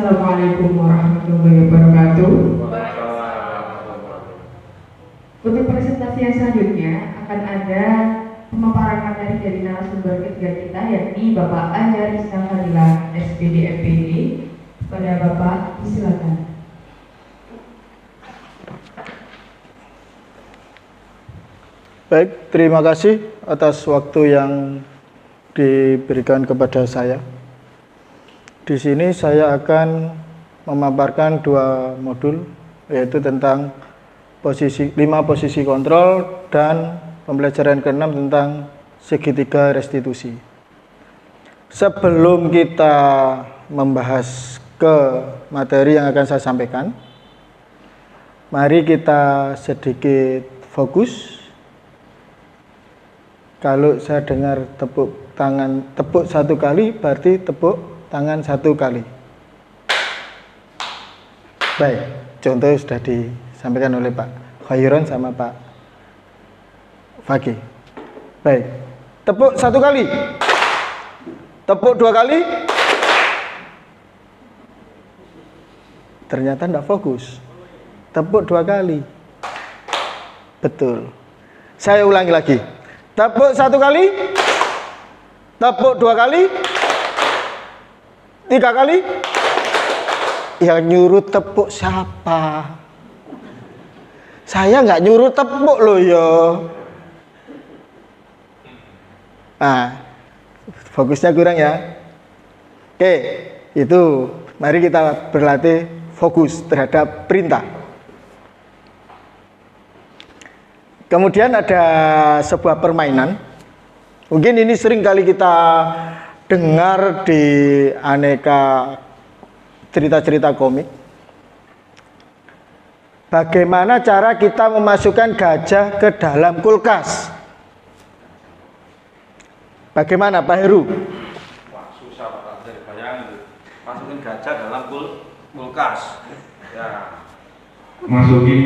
Assalamualaikum warahmatullahi wabarakatuh. Untuk presentasi yang selanjutnya akan ada pemaparan materi dari narasumber ketiga kita, yakni Bapak Anjar Isnafadila, SPD MPD. Kepada Bapak, silakan. Baik, terima kasih atas waktu yang diberikan kepada saya. Di sini saya akan memaparkan dua modul, yaitu tentang 5 posisi kontrol dan pembelajaran ke-6 tentang segitiga restitusi. Sebelum kita membahas ke materi yang akan saya sampaikan, mari kita sedikit fokus. Kalau saya dengar tepuk tangan, tepuk 1 kali, berarti tepuk tangan 1 kali. Baik, contoh sudah disampaikan oleh Pak Khairon sama Pak Fakih. Baik, tepuk 1 kali, tepuk 2 kali. Ternyata tidak fokus. Tepuk 2 kali. Betul. Saya ulangi lagi. Tepuk 1 kali, tepuk 2 kali, 3 kali. Yang nyuruh tepuk siapa? Saya nggak nyuruh tepuk loh yo. Nah, fokusnya kurang ya. Oke, itu mari kita berlatih fokus terhadap perintah. Kemudian ada sebuah permainan. Mungkin ini sering kali kita dengar di aneka cerita-cerita komik. Bagaimana cara kita memasukkan gajah ke dalam kulkas? Bagaimana Pak Heru? Wah, susah Pak, bayangin masukin gajah dalam kulkas. Ya. Masukin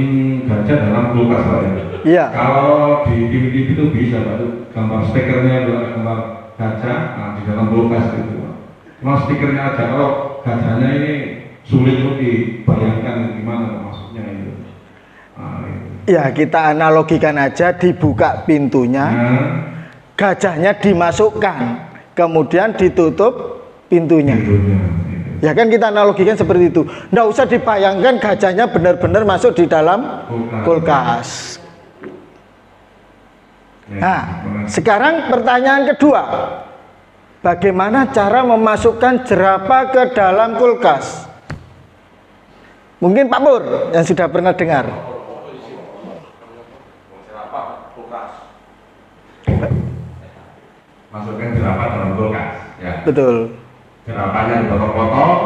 gajah dalam kulkas Pak ya? Iya. Kalau di TV itu bisa Pak, itu gambar stikernya itu ada gambar gajah, nah, di dalam kulkas itu Pak. Cuma stikernya aja, kalau gajahnya ini sulit untuk dibayangkan gimana maksudnya itu. Nah, itu. Ya, kita analogikan aja, dibuka pintunya, gajahnya dimasukkan, kemudian ditutup pintunya. Ya kan kita analogikan seperti itu. Nggak usah dibayangkan gajahnya benar-benar masuk di dalam kulkas. Nah, sekarang pertanyaan kedua. Bagaimana cara memasukkan jerapah ke dalam kulkas? Mungkin Pak Pur yang sudah pernah dengar. Masukkan jerapah dalam kulkas ya. Betul. Jerapahnya dipotong-potong,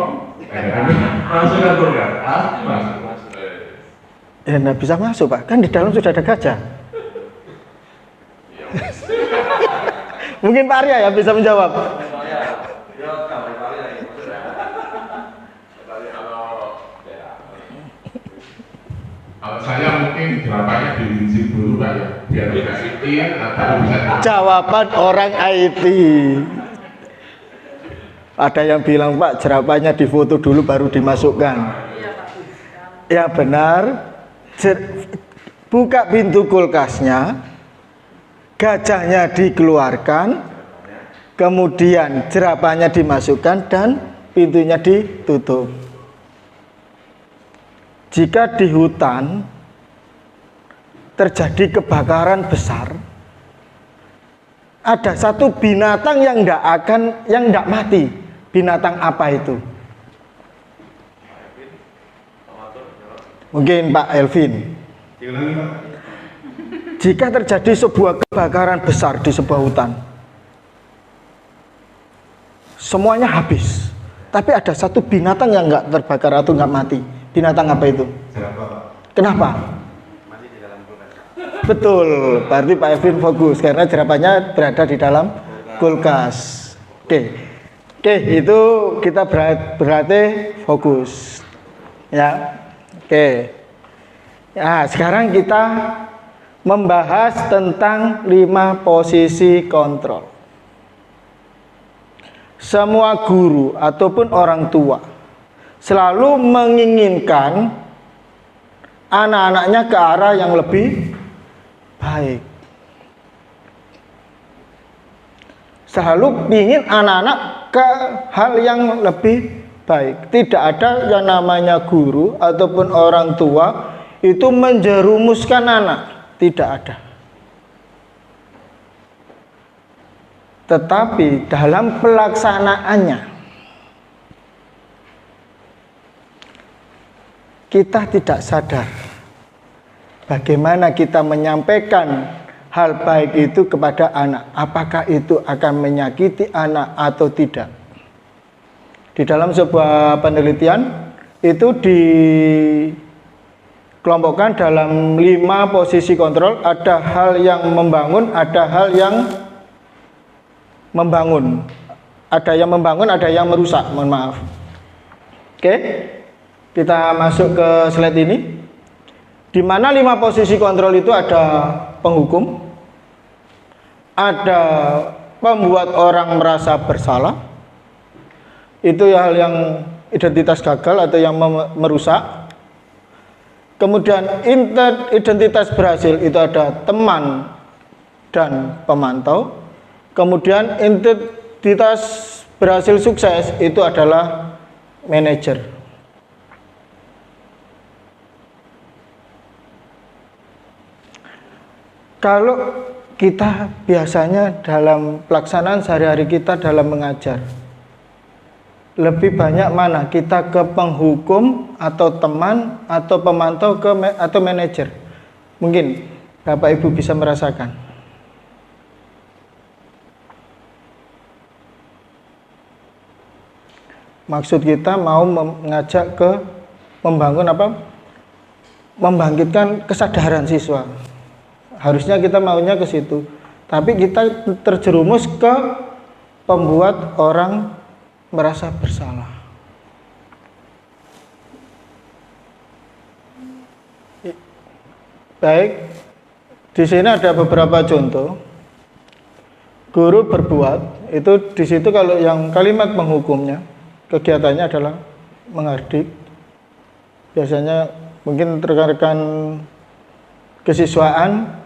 masukkan kulkas, masuk. Ya nggak bisa masuk Pak, kan di dalam sudah ada gajah. Mungkin Pak Arya ya bisa menjawab. Kalau saya mungkin jerapahnya dirinci dulu Pak ya, biar tidak sikit, atau bisa. Jawaban orang IT. Ada yang bilang Pak jerapahnya difoto dulu baru dimasukkan. Ya benar. Buka pintu kulkasnya, gajahnya dikeluarkan, kemudian jerapahnya dimasukkan dan pintunya ditutup. Jika di hutan terjadi kebakaran besar, ada satu binatang yang tidak mati. Binatang apa itu? Mungkin Pak Elvin. Jika terjadi sebuah kebakaran besar di sebuah hutan, semuanya habis, tapi ada satu binatang yang nggak terbakar atau nggak mati. Binatang apa itu? Kenapa? Masih di dalam kulkas. Betul, berarti Pak Elvin fokus karena jerapahnya berada di dalam kulkas. Oke, itu kita berarti fokus. Ya, oke. Ya, sekarang kita membahas tentang 5 posisi kontrol. Semua guru ataupun orang tua selalu menginginkan anak-anaknya ke arah yang lebih baik. Selalu ingin anak-anak ke hal yang lebih baik. Tidak ada yang namanya guru ataupun orang tua itu menjerumuskan anak. Tidak ada. Tetapi dalam pelaksanaannya kita tidak sadar bagaimana kita menyampaikan hal baik itu kepada anak. Apakah itu akan menyakiti anak atau tidak? Di dalam sebuah penelitian itu dikelompokkan dalam 5 posisi kontrol. Ada hal yang membangun, ada hal yang membangun. Ada yang membangun, ada yang merusak. Mohon maaf. Oke, kita masuk ke slide ini. Di mana 5 posisi kontrol itu ada penghukum, ada pembuat orang merasa bersalah, itu hal yang identitas gagal atau yang merusak. Kemudian identitas berhasil itu ada teman dan pemantau. Kemudian identitas berhasil sukses itu adalah manajer. Kalau kita biasanya dalam pelaksanaan sehari-hari kita dalam mengajar, lebih banyak mana kita ke penghukum atau teman atau pemantau atau manajer? Mungkin Bapak Ibu bisa merasakan. Maksud kita mau mengajak ke membangun apa? Membangkitkan kesadaran siswa. Harusnya kita maunya ke situ, tapi kita terjerumus ke pembuat orang merasa bersalah. Baik, di sini ada beberapa contoh. Guru berbuat itu di situ kalau yang kalimat menghukumnya, kegiatannya adalah menghardik. Biasanya mungkin rekan-rekan kesiswaan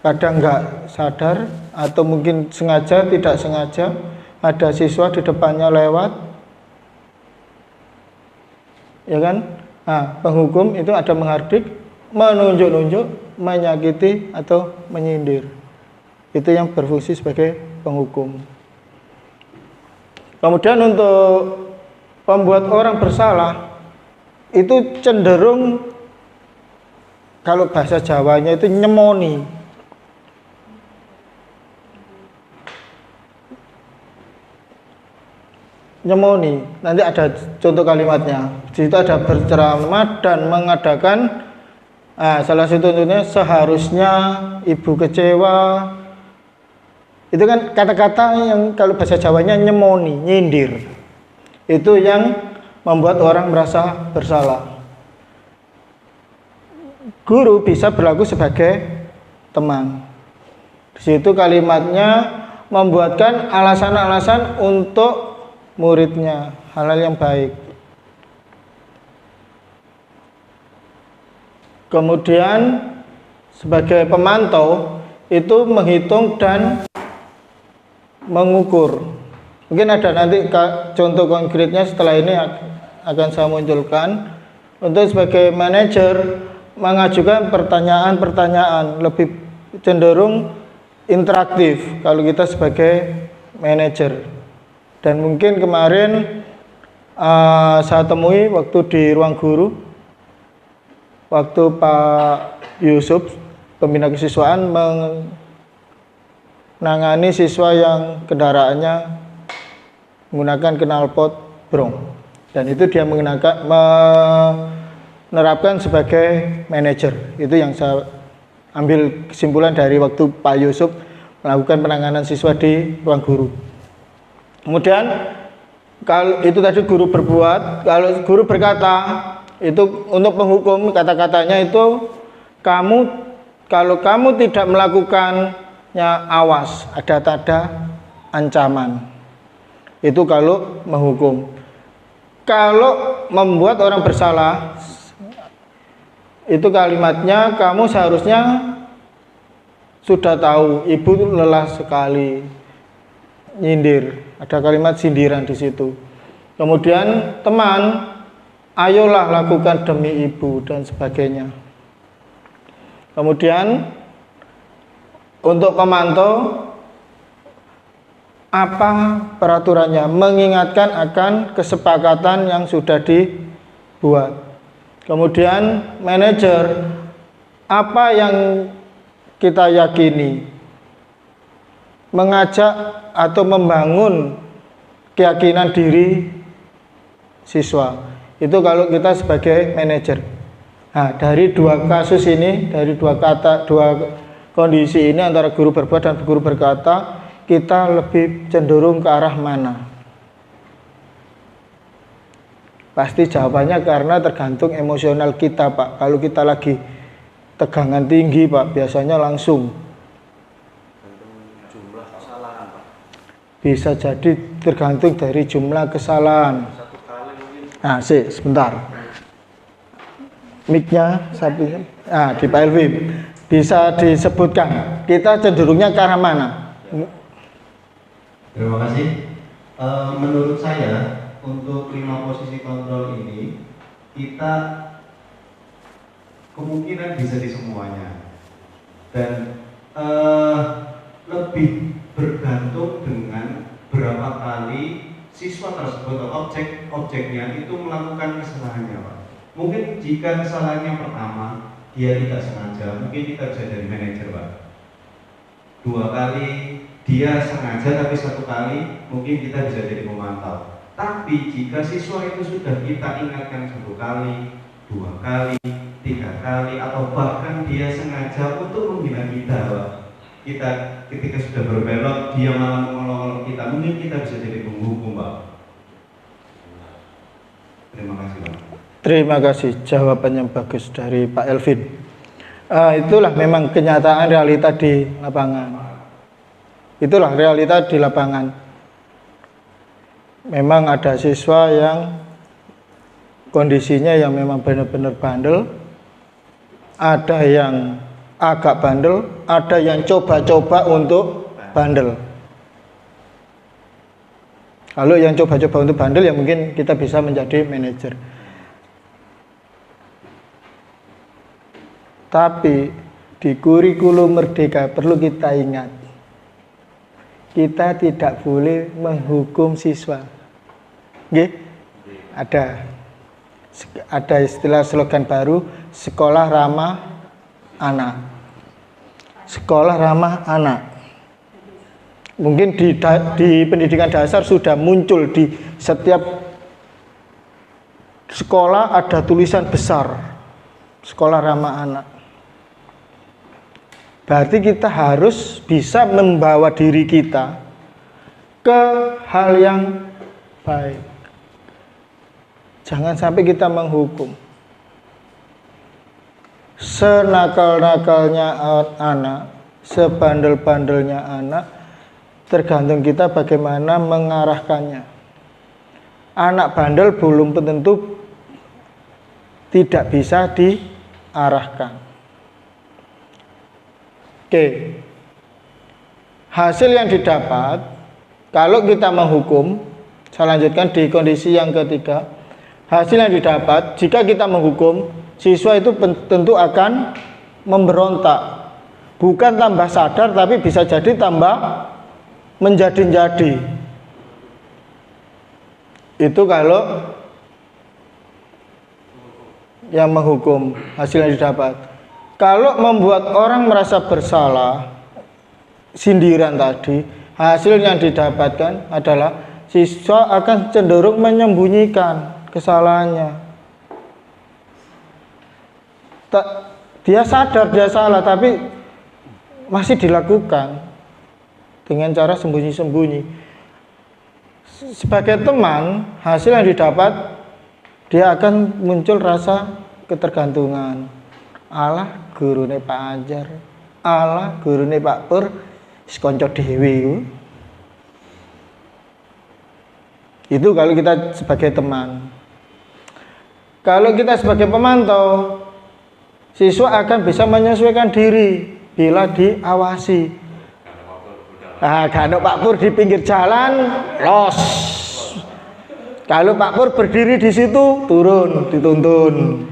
kadang nggak sadar atau mungkin sengaja tidak sengaja ada siswa di depannya lewat, ya kan? Nah, penghukum itu ada menghardik, menunjuk-nunjuk, menyakiti atau menyindir. Itu yang berfungsi sebagai penghukum. Kemudian untuk membuat orang bersalah itu cenderung, kalau bahasa Jawanya itu nyemoni. Nyemoni, nanti ada contoh kalimatnya. Di situ ada berceramah dan mengadakan, salah satu contohnya seharusnya ibu kecewa. Itu kan kata-kata yang kalau bahasa Jawanya nyemoni, nyindir. Itu yang membuat orang merasa bersalah. Guru bisa berlaku sebagai teman. Di situ kalimatnya membuatkan alasan-alasan untuk muridnya, hal-hal yang baik. Kemudian sebagai pemantau itu menghitung dan mengukur. Mungkin ada nanti contoh konkretnya setelah ini akan saya munculkan. Untuk sebagai manajer mengajukan pertanyaan-pertanyaan, lebih cenderung interaktif kalau kita sebagai manajer. Dan mungkin kemarin saya temui waktu di ruang guru, waktu Pak Yusuf, pembina kesiswaan, menangani siswa yang kendaraannya menggunakan knalpot brong. Dan itu dia menerapkan sebagai manajer. Itu yang saya ambil kesimpulan dari waktu Pak Yusuf melakukan penanganan siswa di ruang guru. Kemudian kalau itu tadi guru berbuat, kalau guru berkata itu untuk penghukum, kata-katanya itu kalau kamu tidak melakukannya awas, ada tanda ancaman. Itu kalau menghukum. Kalau membuat orang bersalah, itu kalimatnya kamu seharusnya sudah tahu ibu lelah sekali, nyindir, ada kalimat sindiran di situ. Kemudian teman, ayolah lakukan demi ibu dan sebagainya. Kemudian untuk pemantau, apa peraturannya, mengingatkan akan kesepakatan yang sudah dibuat. Kemudian manajer, apa yang kita yakini, mengajak atau membangun keyakinan diri siswa. Itu kalau kita sebagai manajer. Nah, dari dua kasus ini, dari dua kondisi ini antara guru berbuat dan guru berkata, kita lebih cenderung ke arah mana? Pasti jawabannya karena tergantung emosional kita, Pak. Kalau kita lagi tegangan tinggi, Pak, biasanya langsung. Jumlah kesalahan, Pak. Bisa jadi tergantung dari jumlah kesalahan. Satu kali mungkin. Nah, sebentar. Mic-nya satu. Nah, di Pak Elvin bisa disebutkan kita cenderungnya ke arah mana? Terima kasih. Menurut saya untuk 5 posisi kontrol ini kita kemungkinan bisa di semuanya dan lebih bergantung dengan berapa kali siswa tersebut atau objeknya itu melakukan kesalahannya, Pak. Mungkin jika kesalahannya pertama dia tidak sengaja, mungkin kita bisa dari manajer, Pak. 2 kali dia sengaja, tapi 1 kali mungkin kita bisa jadi pemantau. Tapi jika siswa itu sudah kita ingatkan 1 kali, 2 kali, 3 kali, atau bahkan dia sengaja untuk menghina kita, Pak. Kita ketika sudah berbelok, dia malah mengolok-olok kita, mungkin kita bisa jadi penghukum, Pak. Terima kasih, Pak. Terima kasih, jawaban yang bagus dari Pak Elvin. Itulah memang kenyataan realita di lapangan. Itulah realita di lapangan. Memang ada siswa yang kondisinya yang memang benar-benar bandel, ada yang agak bandel, ada yang coba-coba untuk bandel. Kalau yang coba-coba untuk bandel ya mungkin kita bisa menjadi manajer. Tapi di kurikulum Merdeka perlu kita ingat, kita tidak boleh menghukum siswa. Nggih? Ada istilah slogan baru, sekolah ramah anak. Sekolah ramah anak. Mungkin di pendidikan dasar sudah muncul di setiap sekolah ada tulisan besar, sekolah ramah anak. Berarti kita harus bisa membawa diri kita ke hal yang baik. Jangan sampai kita menghukum. Senakal-nakalnya anak, sebandel-bandelnya anak, tergantung kita bagaimana mengarahkannya. Anak bandel belum tentu tidak bisa diarahkan. Oke, hasil yang didapat kalau kita menghukum, saya lanjutkan di kondisi yang ketiga. Hasil yang didapat jika kita menghukum, siswa itu tentu akan memberontak, bukan tambah sadar tapi bisa jadi tambah menjadi-jadi. Itu kalau yang menghukum, hasil yang didapat. Kalau membuat orang merasa bersalah, sindiran tadi, hasil yang didapatkan adalah siswa akan cenderung menyembunyikan kesalahannya. Dia sadar dia salah, tapi masih dilakukan dengan cara sembunyi-sembunyi. Sebagai teman, hasil yang didapat, dia akan muncul rasa ketergantungan. Alah gurune Pak Anjar, alah gurune Pak Pur, sekonco dewi. Itu kalau kita sebagai teman. Kalau kita sebagai pemantau, siswa akan bisa menyesuaikan diri bila diawasi. Nah, kalau Pak Pur di pinggir jalan, los. Kalau Pak Pur berdiri di situ, turun, dituntun.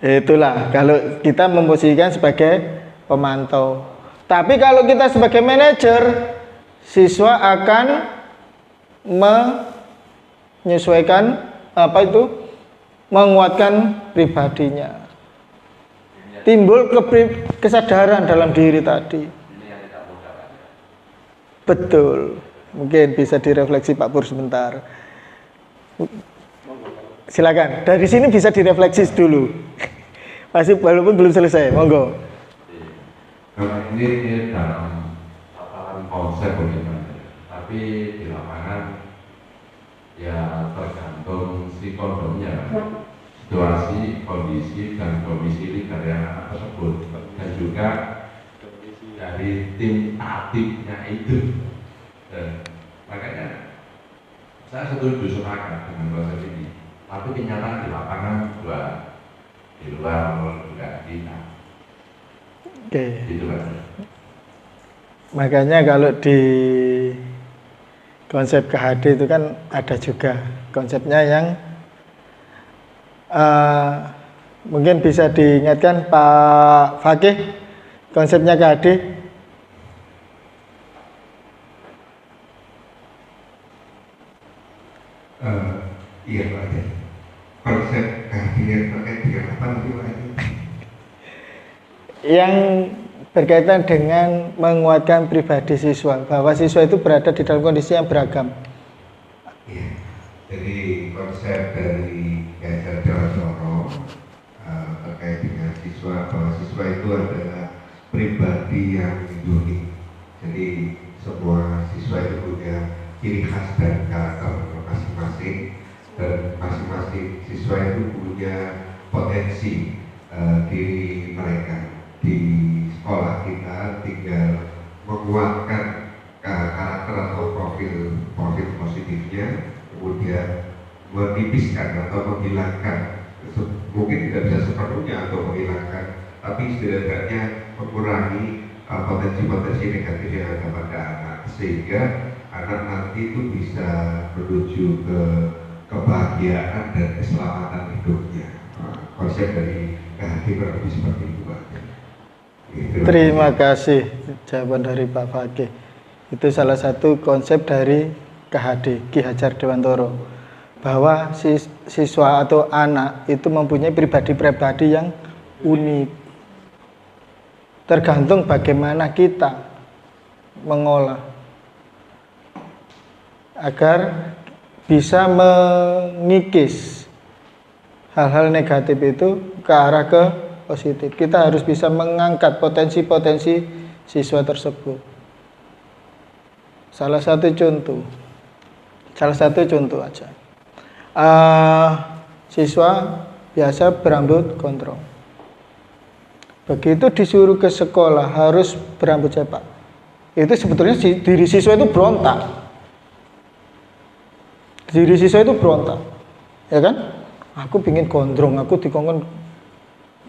Itulah kalau kita memposisikan sebagai pemantau. Tapi kalau kita sebagai manajer, siswa akan menyesuaikan menguatkan pribadinya. Timbul kesadaran dalam diri tadi. Betul. Mungkin bisa direfleksi Pak Pur sebentar. Silakan. Dari sini bisa direfleksi dulu. Masih walaupun belum selesai. Monggo. Karena ini dalam tataran konsep bagaimana, tapi di lapangan ya tergantung si kondomnya, situasi, kondisi dan kondisi dari anak tersebut, dan juga dari tim tatipnya itu. Dan makanya saya setuju sepakat dengan konsep ini, tapi kenyataan di lapangan di luar juga kita. Oke. Gitu, Pak. Makanya kalau di konsep KHD itu kan ada juga konsepnya yang mungkin bisa diingatkan Pak Fakih, konsepnya KHD. Iya Pak, konsep KHD yang pakai di apa nanti Pak? Yang berkaitan dengan menguatkan pribadi siswa, bahwa siswa itu berada di dalam kondisi yang beragam. Iya, jadi konsep dari Gajar Dewantoro terkait dengan siswa, bahwa siswa itu adalah pribadi yang unik. Jadi semua siswa itu punya ciri khas dan karakter masing-masing, dan masing-masing siswa itu punya potensi diri mereka. Di sekolah kita tinggal menguatkan karakter atau profil positifnya, kemudian menipiskan atau menghilangkan, mungkin tidak bisa sepenuhnya atau menghilangkan, tapi setidaknya mengurangi potensi-potensi negatif yang ada pada anak, sehingga anak nanti itu bisa menuju ke kebahagiaan dan keselamatan hidupnya. Konsep dari KHD kurang lebih seperti itu Pak. Terima kasih jawaban dari Pak Fakih. Itu salah satu konsep dari KHD, Ki Hajar Dewantoro, bahwa siswa atau anak itu mempunyai pribadi-pribadi yang unik. Tergantung bagaimana kita mengolah agar bisa mengikis hal-hal negatif itu ke arah ke positif. Kita harus bisa mengangkat potensi-potensi siswa tersebut. Salah satu contoh aja. Siswa biasa berambut gondrong. Begitu disuruh ke sekolah harus berambut cepak. Itu sebetulnya diri siswa itu berontak. Diri siswa itu berontak. Ya kan? Aku pingin gondrong, aku dikongkon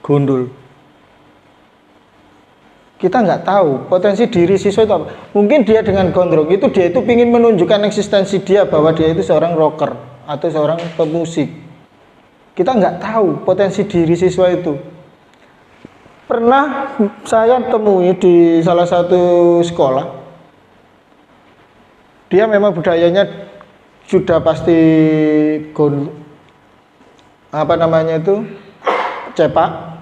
gundul. Kita nggak tahu potensi diri siswa itu apa. Mungkin dia dengan gondrong itu dia itu ingin menunjukkan eksistensi dia bahwa dia itu seorang rocker atau seorang pemusik. Kita nggak tahu potensi diri siswa itu. Pernah saya temui di salah satu sekolah. Dia memang budayanya sudah pasti cepak.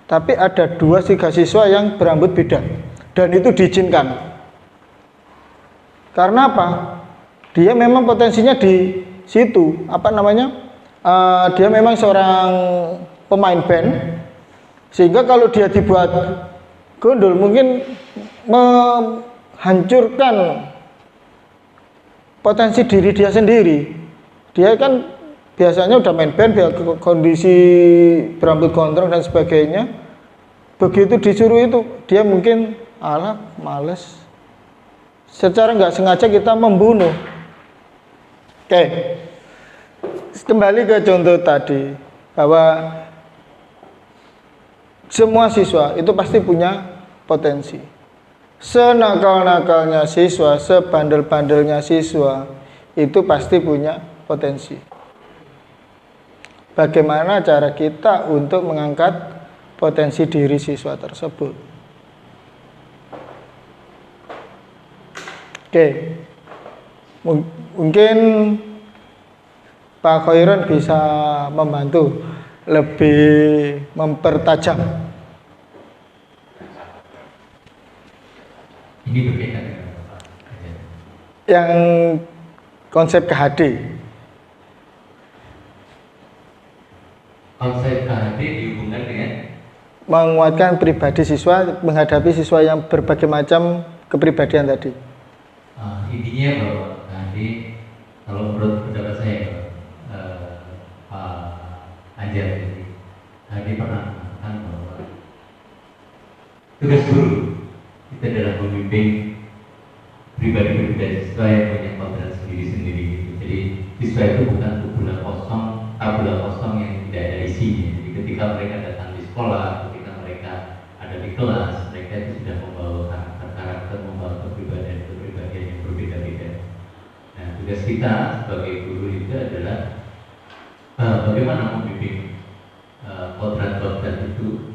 Tapi ada 2-3 siswa yang berambut beda, dan itu diizinkan. Karena apa? Dia memang potensinya di situ. Dia memang seorang pemain band, sehingga kalau dia dibuat gondol mungkin menghancurkan potensi diri dia sendiri. Dia kan biasanya udah main band, kondisi berambut gondrong dan sebagainya. Begitu disuruh itu, dia mungkin males. Secara nggak sengaja kita membunuh. Oke. kembali ke contoh tadi bahwa semua siswa itu pasti punya potensi. Senakal-nakalnya siswa, sebandel-bandelnya siswa itu pasti punya potensi. Bagaimana cara kita untuk mengangkat potensi diri siswa tersebut? Oke, mungkin Pak Khairon bisa membantu lebih mempertajam. Ini berbeda dengan Bapak. Yang konsep KHD. Konsep KHD dihubungkan dengan Menguatkan pribadi siswa menghadapi siswa yang berbagai macam kepribadian tadi. intinya bahwa KHD, kalau menurut pendapat saya Pak Anjar, KHD pernah mengatakan bahwa tugas guru itu adalah membimbing pribadi-pribadi siswa yang punya kodrat sendiri-sendiri. Jadi siswa itu bukan tabula kosong yang tidak ada isinya. Jadi ketika mereka datang di sekolah, ketika mereka ada di kelas, mereka itu sudah membawa karakter, membawa kepribadian yang berbeda-beda. Nah, tugas kita sebagai guru itu adalah bagaimana membimbing kodrat-kodrat itu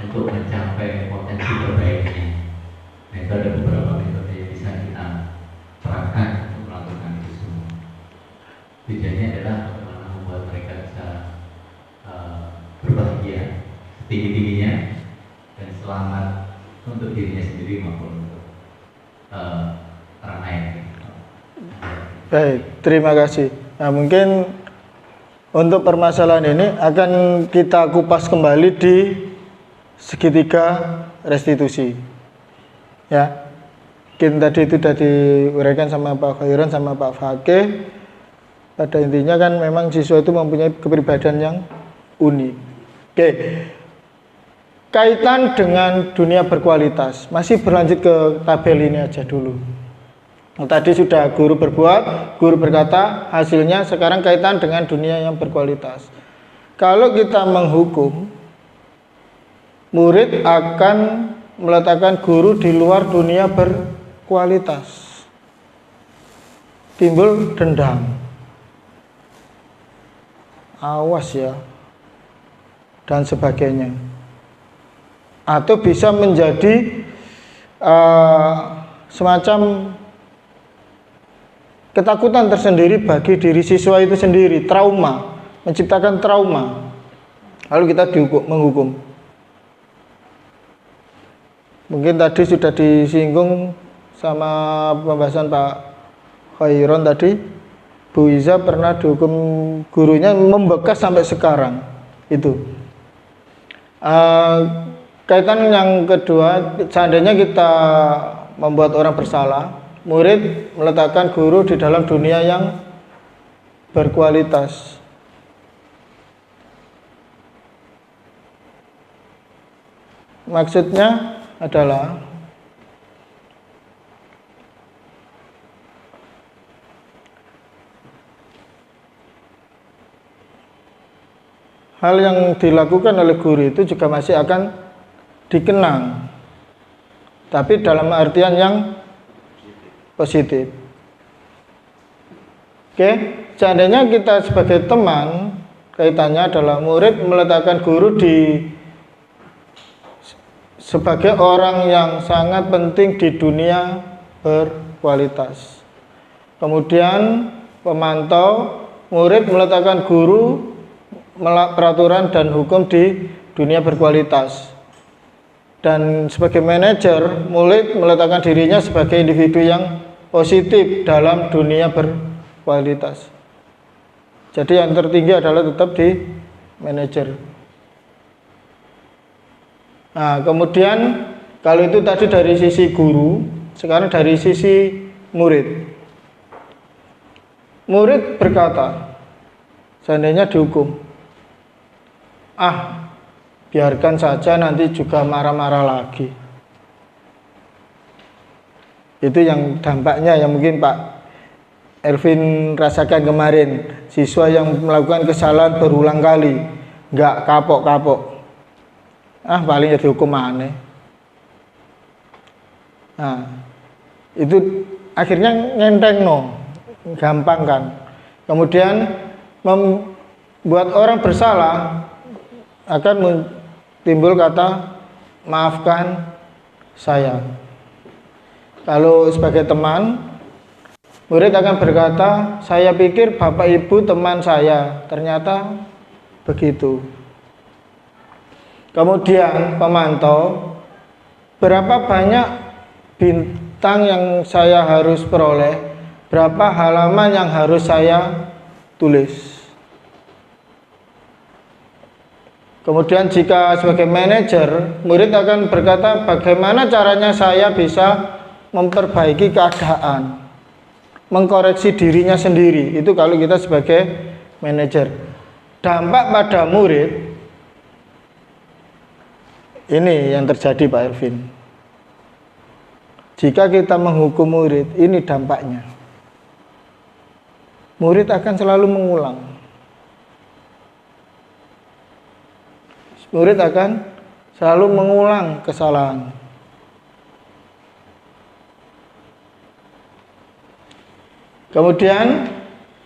untuk mencapai potensi terbaiknya. Nah, itu ada beberapa metode yang bisa kita terapkan untuk melakukan itu semua. Tujuannya adalah bagaimana membuat mereka bisa berbahagia setinggi-tingginya dan selamat untuk dirinya sendiri maupun untuk orang lain. Baik, terima kasih. Nah, mungkin untuk permasalahan ini akan kita kupas kembali di segitiga restitusi. Ya, mungkin tadi itu sudah diuraikan sama Pak Khairon sama Pak Fakih. Pada intinya kan memang siswa itu mempunyai kepribadian yang unik. Oke, kaitan dengan dunia berkualitas, masih berlanjut ke tabel ini aja dulu. Tadi sudah guru berbuat, guru berkata, hasilnya sekarang kaitan dengan dunia yang berkualitas. Kalau kita menghukum, murid akan meletakkan guru di luar dunia berkualitas. Timbul dendam. Awas ya. Dan sebagainya. Atau bisa menjadi semacam ketakutan tersendiri bagi diri siswa itu sendiri, trauma, menciptakan trauma. Lalu kita menghukum. Mungkin tadi sudah disinggung sama pembahasan Pak Khairon tadi, Bu Iza pernah dihukum gurunya membekas sampai sekarang. Itu. Kaitan yang kedua, seandainya kita membuat orang bersalah, murid meletakkan guru di dalam dunia yang berkualitas. Maksudnya adalah hal yang dilakukan oleh guru itu juga masih akan dikenang, tapi dalam artian yang positif. Oke, seandainya kita sebagai teman, kaitannya adalah murid meletakkan guru sebagai orang yang sangat penting di dunia berkualitas. Kemudian pemantau, murid meletakkan guru, peraturan dan hukum di dunia berkualitas. Dan sebagai manajer, murid meletakkan dirinya sebagai individu yang positif dalam dunia berkualitas. Jadi yang tertinggi adalah tetap di manajer. Nah, kemudian kalau itu tadi dari sisi guru, sekarang dari sisi murid. Murid berkata, seandainya dihukum, biarkan saja nanti juga marah-marah lagi. Itu yang dampaknya yang mungkin Pak Elvin rasakan kemarin, siswa yang melakukan kesalahan berulang kali, nggak kapok-kapok, paling ya dihukum aneh. Nah, itu akhirnya ngenteng gampang kan. Kemudian membuat orang bersalah akan timbul kata maafkan saya. Kalau sebagai teman, murid akan berkata, saya pikir bapak ibu teman saya, ternyata begitu. Kemudian pemantau, berapa banyak bintang yang saya harus peroleh, berapa halaman yang harus saya tulis. Kemudian jika sebagai manajer, murid akan berkata, bagaimana caranya saya bisa memperbaiki keadaan, mengkoreksi dirinya sendiri. Itu kalau kita sebagai manajer. Dampak pada murid, ini yang terjadi Pak Elvin. Jika kita menghukum murid, ini dampaknya. Murid akan selalu mengulang. Murid akan selalu mengulang kesalahan. Kemudian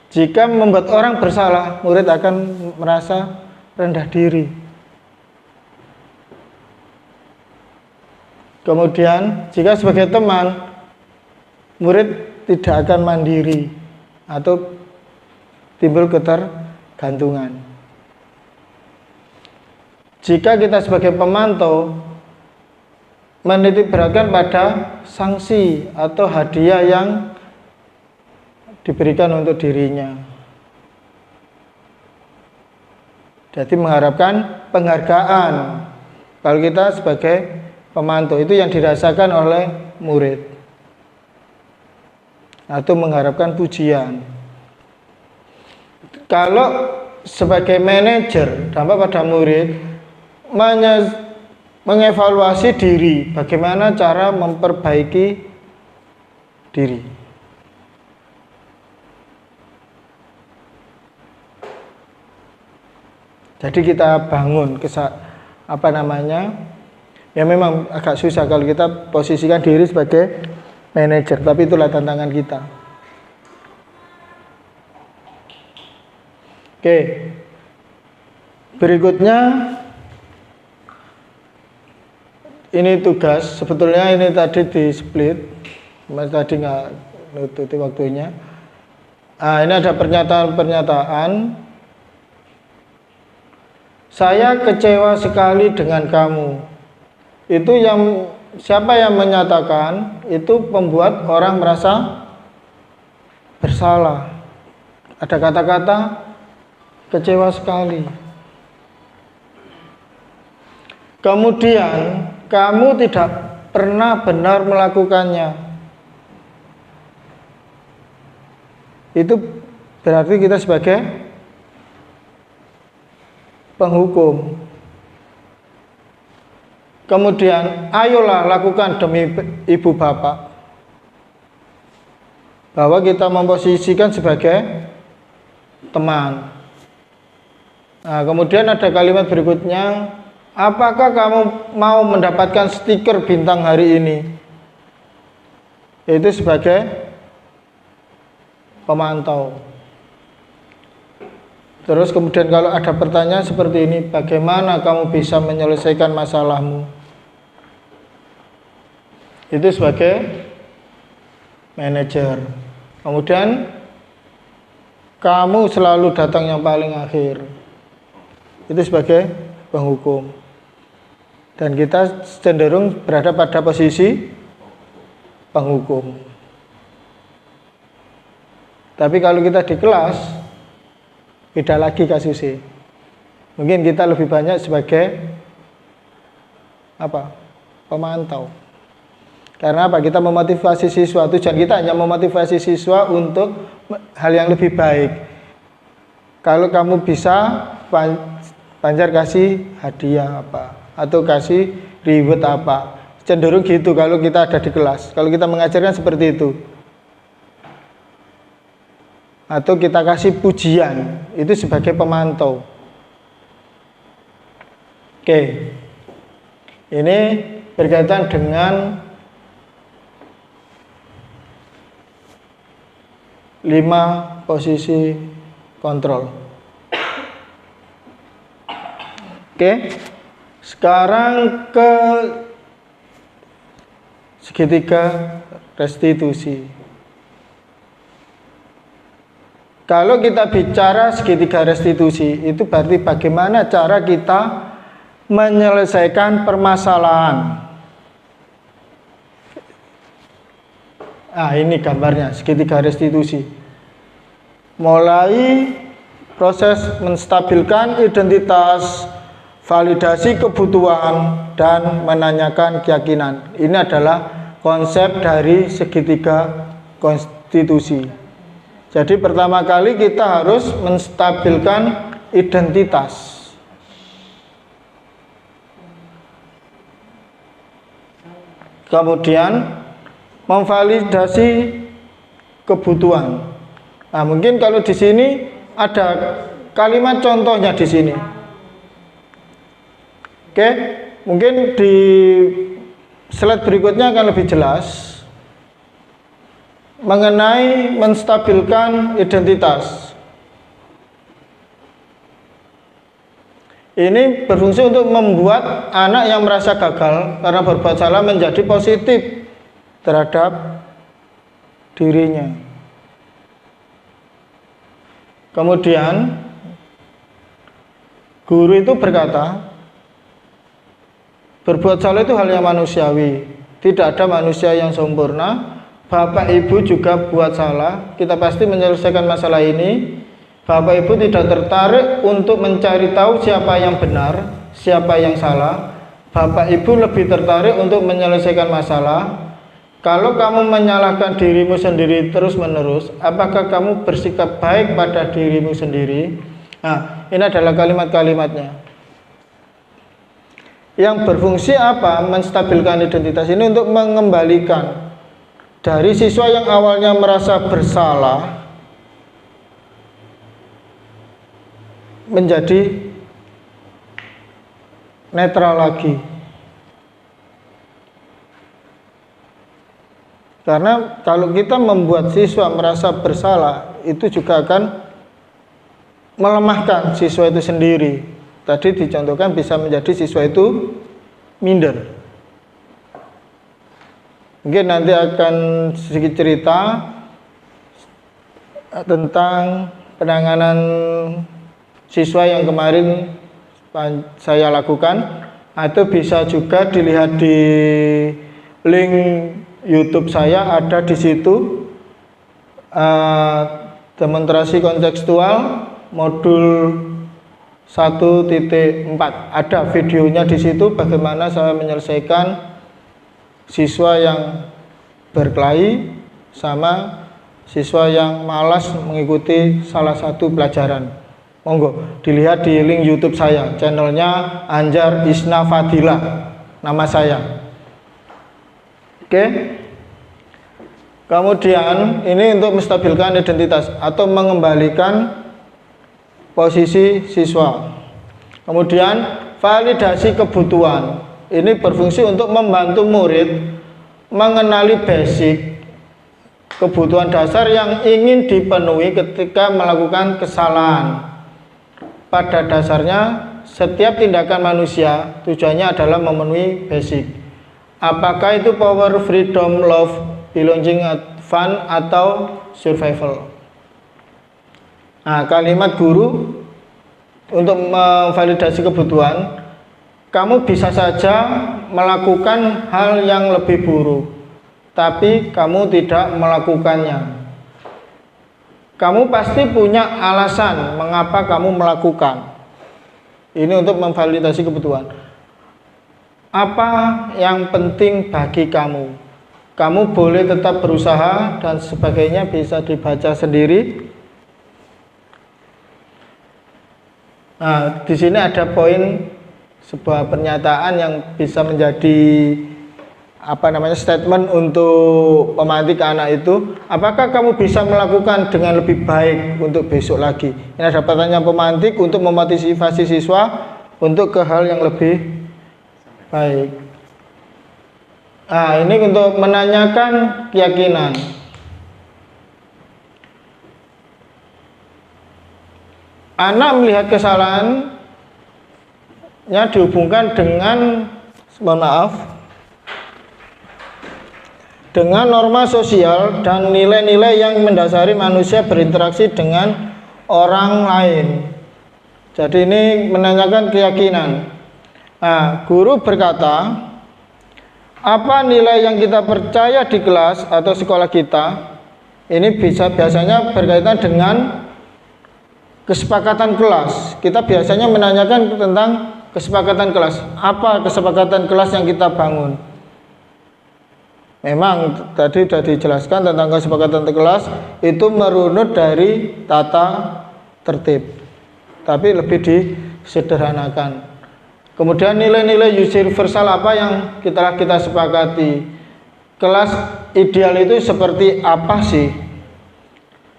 jika membuat orang bersalah, murid akan merasa rendah diri. Kemudian jika sebagai teman, murid tidak akan mandiri atau timbul ketergantungan. Jika kita sebagai pemantau menitik beratkan pada sanksi atau hadiah yang diberikan untuk dirinya, jadi mengharapkan penghargaan. Kalau kita sebagai pemantau, itu yang dirasakan oleh murid, atau mengharapkan pujian. Kalau sebagai manajer, dampak pada murid mengevaluasi diri, bagaimana cara memperbaiki diri. Jadi kita bangun ya memang agak susah kalau kita posisikan diri sebagai manajer, tapi itulah tantangan kita. Oke, berikutnya ini tugas. Sebetulnya ini tadi di split, mas tadi nggak nututi waktunya. Ini ada pernyataan-pernyataan. Saya kecewa sekali dengan kamu. Itu yang siapa yang menyatakan, itu membuat orang merasa bersalah. Ada kata-kata kecewa sekali. Kemudian kamu tidak pernah benar melakukannya. Itu berarti kita sebagai penghukum. Kemudian ayolah lakukan demi ibu bapak. Bahwa kita memposisikan sebagai teman. Nah, kemudian ada kalimat berikutnya, apakah kamu mau mendapatkan stiker bintang hari ini? Itu sebagai pemantau. Terus kemudian kalau ada pertanyaan seperti ini, bagaimana kamu bisa menyelesaikan masalahmu? Itu sebagai manajer. Kemudian kamu selalu datang yang paling akhir. Itu sebagai penghukum. Dan kita cenderung berada pada posisi penghukum. Tapi kalau kita di kelas, beda lagi kasusnya. Mungkin kita lebih banyak sebagai pemantau. Karena kita memotivasi siswa. Tujuan kita hanya memotivasi siswa untuk hal yang lebih baik. Kalau kamu bisa, Panjar kasih hadiah apa, atau kasih reward apa. Cenderung gitu kalau kita ada di kelas. Kalau kita mengajarkan seperti itu. atau kita kasih pujian, itu sebagai pemantau. Oke, ini berkaitan dengan 5 posisi kontrol. Oke, sekarang ke segitiga restitusi. Kalau kita bicara segitiga restitusi, itu berarti bagaimana cara kita menyelesaikan permasalahan. Ini gambarnya segitiga restitusi. Mulai proses menstabilkan identitas, validasi kebutuhan, dan menanyakan keyakinan. Ini adalah konsep dari segitiga konstitusi. Jadi pertama kali kita harus menstabilkan identitas. Kemudian memvalidasi kebutuhan. Nah, mungkin kalau di sini ada kalimat contohnya di sini. Oke, mungkin di slide berikutnya akan lebih jelas mengenai menstabilkan identitas. Ini berfungsi untuk membuat anak yang merasa gagal karena berbuat salah menjadi positif terhadap dirinya. Kemudian guru itu berkata, berbuat salah itu hal yang manusiawi. Tidak ada manusia yang sempurna. Bapak Ibu juga buat salah. Kita pasti menyelesaikan masalah ini. Bapak Ibu tidak tertarik untuk mencari tahu siapa yang benar, siapa yang salah. Bapak Ibu lebih tertarik untuk menyelesaikan masalah. Kalau kamu menyalahkan dirimu sendiri terus-menerus, apakah kamu bersikap baik pada dirimu sendiri? Nah, ini adalah kalimat-kalimatnya. Yang berfungsi apa? Menstabilkan identitas ini untuk mengembalikan dari siswa yang awalnya merasa bersalah menjadi netral lagi. Karena kalau kita membuat siswa merasa bersalah, itu juga akan melemahkan siswa itu sendiri. Tadi dicontohkan bisa menjadi siswa itu minder. Mungkin nanti akan sedikit cerita tentang penanganan siswa yang kemarin saya lakukan, atau bisa juga dilihat di link YouTube saya, ada di situ demonstrasi kontekstual modul 1.4. Ada videonya di situ bagaimana saya menyelesaikan siswa yang berkelahi sama siswa yang malas mengikuti salah satu pelajaran. Monggo dilihat di link YouTube saya, channelnya Anjar Isna Fadila, nama saya. Oke. Kemudian ini untuk menstabilkan identitas atau mengembalikan posisi siswa. Kemudian validasi kebutuhan. Ini berfungsi untuk membantu murid mengenali basic kebutuhan dasar yang ingin dipenuhi ketika melakukan kesalahan. Pada dasarnya setiap tindakan manusia tujuannya adalah memenuhi basic. Apakah itu power, freedom, love, belonging, fun, atau survival. Nah, kalimat guru untuk memvalidasi kebutuhan, kamu bisa saja melakukan hal yang lebih buruk, tapi kamu tidak melakukannya. Kamu pasti punya alasan mengapa kamu melakukan. Ini untuk memvalidasi kebutuhan. Apa yang penting bagi kamu? Kamu boleh tetap berusaha dan sebagainya, bisa dibaca sendiri. Nah, di sini ada poin sebuah pernyataan yang bisa menjadi statement untuk pemantik anak itu, apakah kamu bisa melakukan dengan lebih baik untuk besok lagi? Ini ada pertanyaan pemantik untuk memotivasi siswa untuk ke hal yang lebih baik. Nah, ini untuk menanyakan keyakinan. Anak melihat kesalahannya dihubungkan dengan, mohon maaf, dengan norma sosial dan nilai-nilai yang mendasari manusia berinteraksi dengan orang lain. Jadi ini menanyakan keyakinan. Nah, guru berkata, apa nilai yang kita percaya di kelas atau sekolah kita? Ini biasanya berkaitan dengan kesepakatan kelas. Kita biasanya menanyakan tentang kesepakatan kelas. Apa kesepakatan kelas yang kita bangun? Memang tadi sudah dijelaskan tentang kesepakatan kelas itu merunut dari tata tertib, tapi lebih disederhanakan. Kemudian nilai-nilai universal apa yang kita sepakati? Kelas ideal itu seperti apa sih?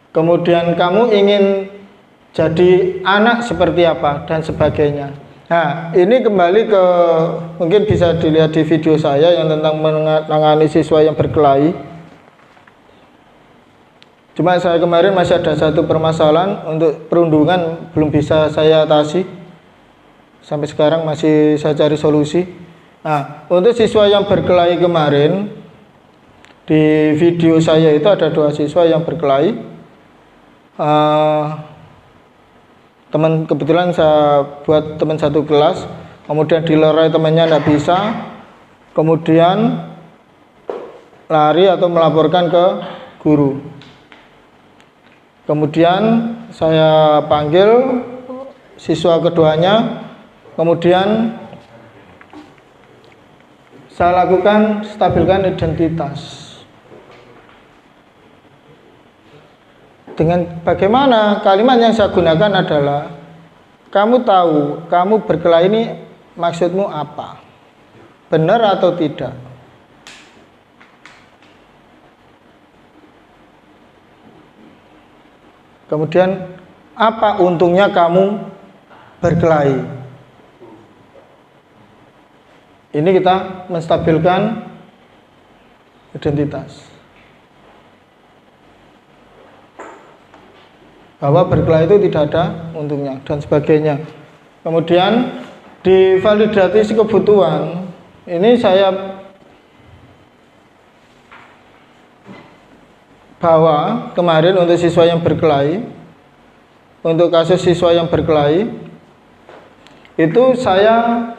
Kemudian kamu ingin jadi anak seperti apa dan sebagainya. Nah, ini kembali ke, mungkin bisa dilihat di video saya yang tentang menangani siswa yang berkelahi. Cuma saya kemarin masih ada satu permasalahan untuk perundungan belum bisa saya atasi. Sampai sekarang masih saya cari solusi. Nah, untuk siswa yang berkelahi kemarin, di video saya itu ada 2 siswa yang berkelahi. Kebetulan saya buat teman satu kelas, kemudian dilerai temannya tidak bisa, kemudian lari atau melaporkan ke guru. Kemudian saya panggil siswa keduanya, kemudian saya lakukan stabilkan identitas. Dengan bagaimana kalimat yang saya gunakan adalah, kamu tahu kamu berkelahi ini maksudmu apa? Benar atau tidak? Kemudian apa untungnya kamu berkelahi? Ini kita menstabilkan identitas. Bahwa berkelahi itu tidak ada untungnya dan sebagainya. Kemudian di validasi kebutuhan ini saya bawa kemarin untuk siswa yang berkelahi, untuk kasus siswa yang berkelahi itu saya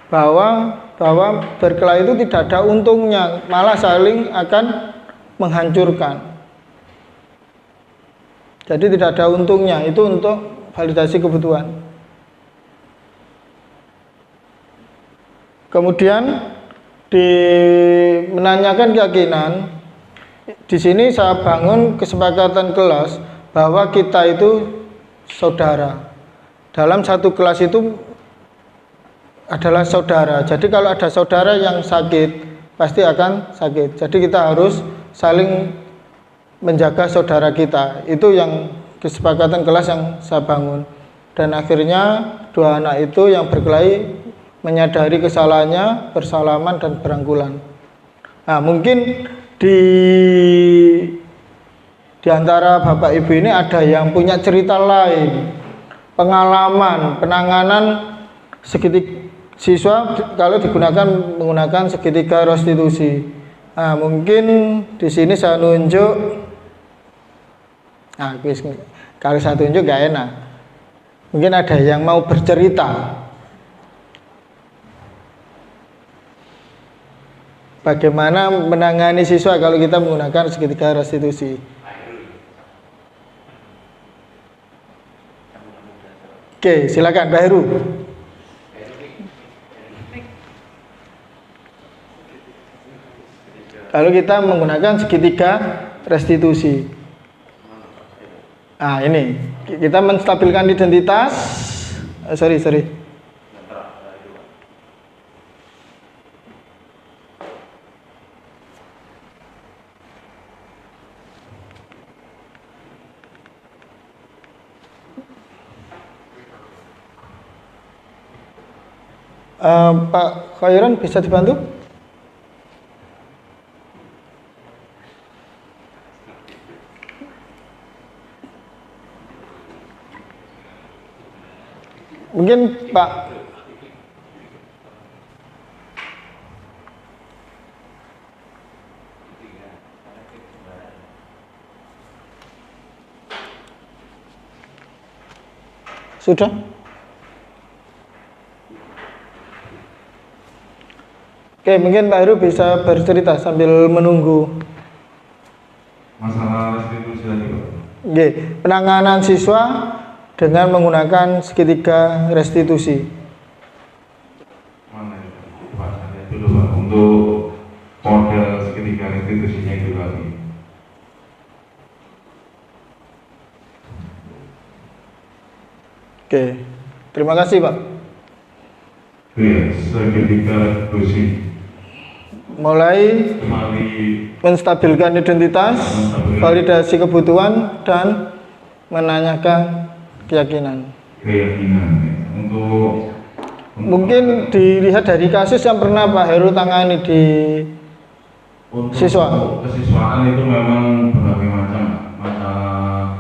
bawa bahwa berkelahi itu tidak ada untungnya, malah saling akan menghancurkan. Jadi tidak ada untungnya, itu untuk validasi kebutuhan. Kemudian menanyakan keyakinan, di sini saya bangun kesepakatan kelas bahwa kita itu saudara. Dalam satu kelas itu adalah saudara. Jadi kalau ada saudara yang sakit, pasti akan sakit. Jadi kita harus saling menjaga saudara kita. Itu yang kesepakatan kelas yang saya bangun. Dan akhirnya 2 anak itu yang berkelahi menyadari kesalahannya, bersalaman dan berangkulan. Nah, mungkin di antara Bapak Ibu ini ada yang punya cerita lain, pengalaman penanganan siswa kalau menggunakan segitiga restitusi. Nah, mungkin di sini saya nunjuk. Nah, kalau saya tunjuk gak enak. Mungkin ada yang mau bercerita bagaimana menangani siswa kalau kita menggunakan segitiga restitusi. Oke, silakan Pak Heru. Kalau kita menggunakan segitiga restitusi. Nah, ini kita menstabilkan identitas. Sorry. Pak Khairan bisa dibantu? Mungkin Pak sudah? Oke, mungkin Pak Heru bisa bercerita sambil menunggu. Masalah restitusi lagi Pak. Oke, penanganan siswa dengan menggunakan segitiga restitusi. Mana itu Pak? Saya dulu Pak, untuk model segitiga restitusinya itu lagi. Oke, terima kasih Pak. Iya, segitiga restitusi. Mulai Mari menstabilkan identitas, validasi kebutuhan, dan menanyakan keyakinan. untuk Mungkin dilihat dari kasus yang pernah Pak Heru tangani di siswa. Kesiswaan itu memang berbagai macam masalah